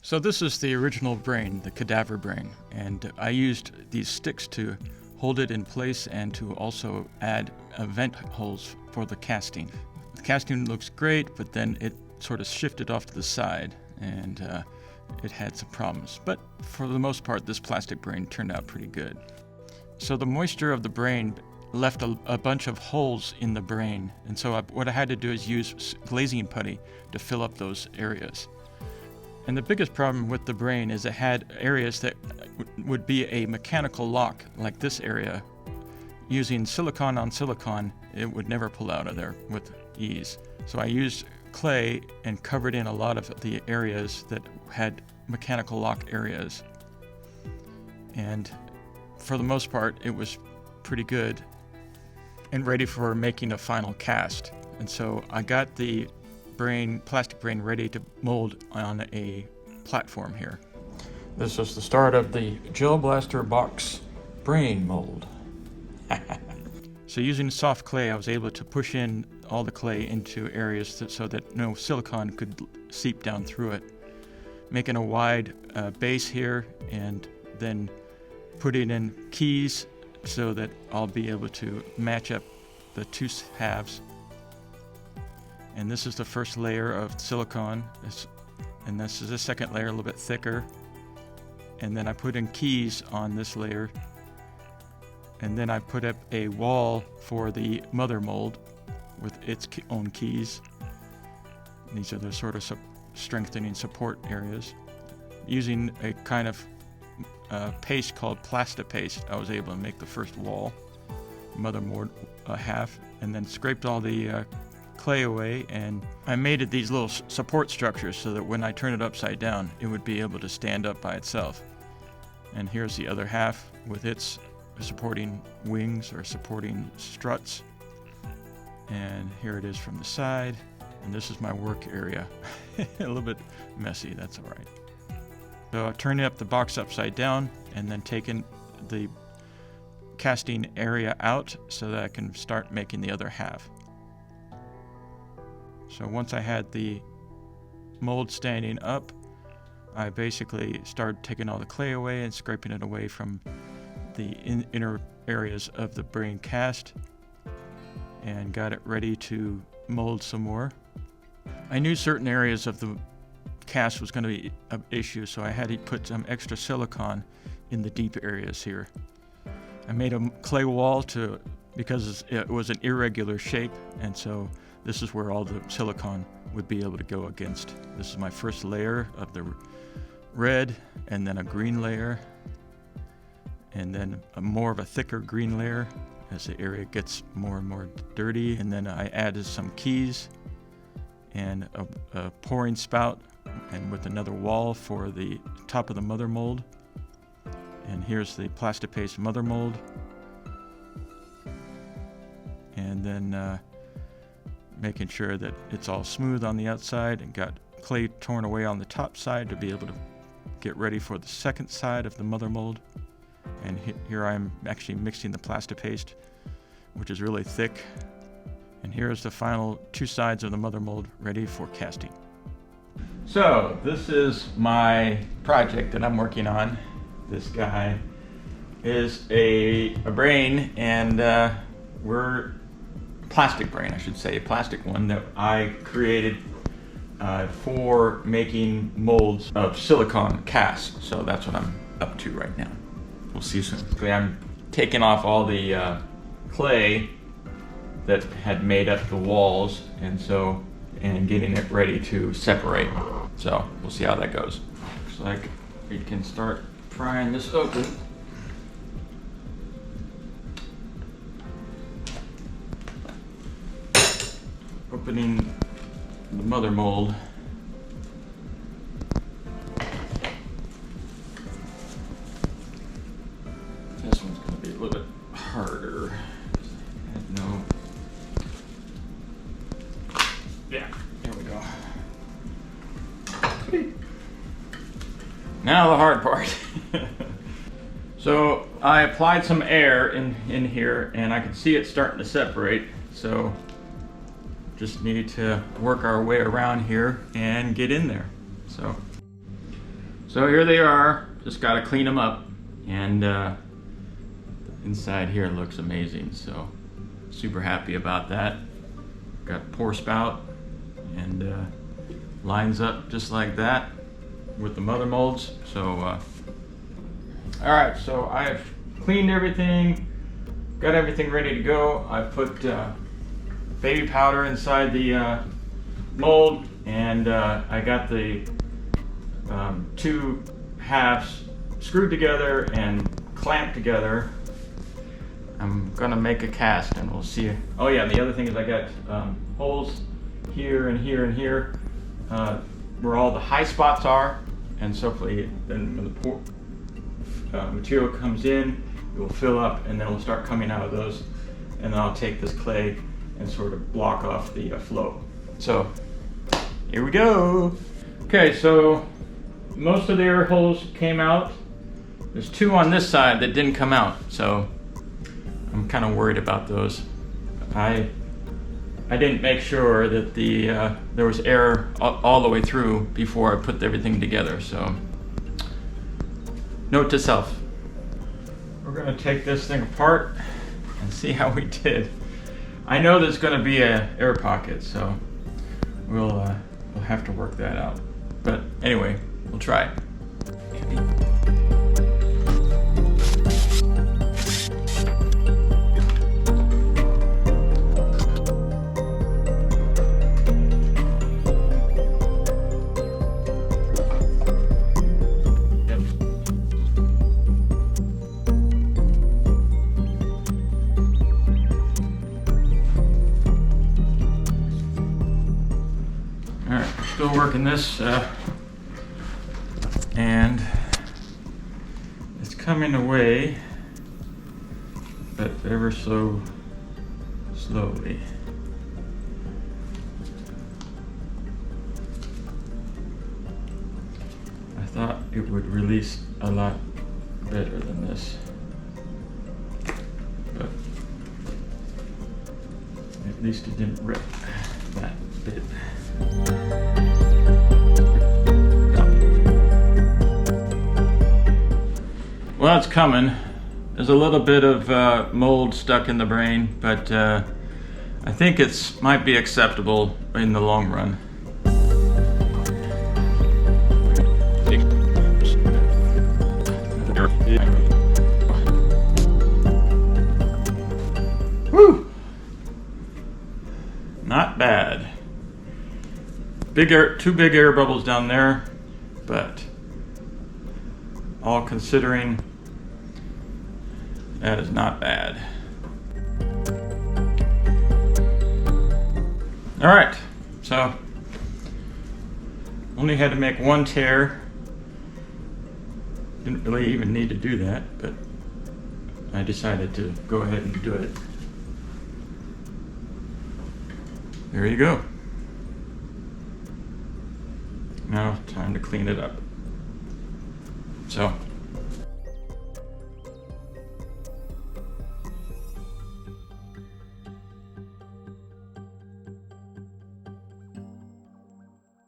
So this is the original brain, the cadaver brain, and I used these sticks to hold it in place and to also add vent holes for the casting. The casting looks great, but then it sort of shifted off to the side and it had some problems. But for the most part, this plastic brain turned out pretty good. So the moisture of the brain left a bunch of holes in the brain, and so what I had to do is use glazing putty to fill up those areas. And the biggest problem with the brain is it had areas that would be a mechanical lock, like this area. Using silicone on silicone, it would never pull out of there with ease. So I used clay and covered in a lot of the areas that had mechanical lock areas. And for the most part, it was pretty good and ready for making a final cast. And so I got the plastic brain ready to mold on a platform here. This was the start of the Gel Blaster box brain mold. So using soft clay, I was able to push in all the clay into areas so that no silicone could seep down through it, making a wide base here, and then putting in keys so that I'll be able to match up the two halves. And this is the first layer of silicone, and this is the second layer, a little bit thicker. And then I put in keys on this layer, and then I put up a wall for the mother mold with its own keys. These are the sort of strengthening support areas. Using a kind of paste called Plastipaste, I was able to make the first wall, mother mold half, and then scraped all the clay away, and I made these little support structures so that when I turn it upside down, it would be able to stand up by itself. And here's the other half with its supporting wings or supporting struts. And here it is from the side, and this is my work area. A little bit messy, that's all right. So I've turned up the box upside down and then taken the casting area out so that I can start making the other half. So once I had the mold standing up, I basically started taking all the clay away and scraping it away from the inner areas of the brain cast and got it ready to mold some more. I knew certain areas of the cast was going to be an issue, so I had to put some extra silicone in the deep areas here. I made a clay wall because it was an irregular shape, and so this is where all the silicone would be able to go against. This is my first layer of the red, and then a green layer, and then more of a thicker green layer as the area gets more and more dirty. And then I added some keys and a pouring spout, and with another wall for the top of the mother mold. And here's the Plastipaste mother mold. And then making sure that it's all smooth on the outside, and got clay torn away on the top side to be able to get ready for the second side of the mother mold. And here I'm actually mixing the Plastipaste, which is really thick. And here's the final two sides of the mother mold ready for casting. So this is my project that I'm working on. This guy is a brain, and we're plastic brain, I should say, a plastic one that I created for making molds of silicone casts. So that's what I'm up to right now. We'll see you soon. I'm taking off all the clay that had made up the walls, and getting it ready to separate. So we'll see how that goes. Looks like we can start prying this open. Opening the mother mold. This one's going to be a little bit harder. No. Yeah, there we go. Now the hard part. So I applied some air in here, and I can see it starting to separate. So just need to work our way around here and get in there. So So here they are, just got to clean them up, and inside here looks amazing, so super happy about that. Got pour spout and lines up just like that with the mother molds. So alright, so I've cleaned everything, got everything ready to go. I put baby powder inside the mold, and I got the two halves screwed together and clamped together. I'm gonna make a cast and we'll see. Oh yeah, and the other thing is I got holes here and here and here where all the high spots are, and so hopefully then when the material comes in, it will fill up and then it will start coming out of those, and then I'll take this clay and sort of block off the flow. So here we go. Okay, so most of the air holes came out. There's two on this side that didn't come out, so I'm kind of worried about those. I didn't make sure that there was air all the way through before I put everything together, so note to self. We're gonna take this thing apart and see how we did. I know there's gonna be an air pocket, so we'll have to work that out. But anyway, we'll try. Still working this, and it's coming away, but ever so slowly. I thought it would release a lot better than this, but at least it didn't rip that bit. Well, it's coming. There's a little bit of mold stuck in the brain, but I think it's might be acceptable in the long run. Woo! Not bad. Two big air bubbles down there, but all considering, that is not bad. All right, so only had to make one tear. Didn't really even need to do that, but I decided to go ahead and do it. There you go. Now time to clean it up. So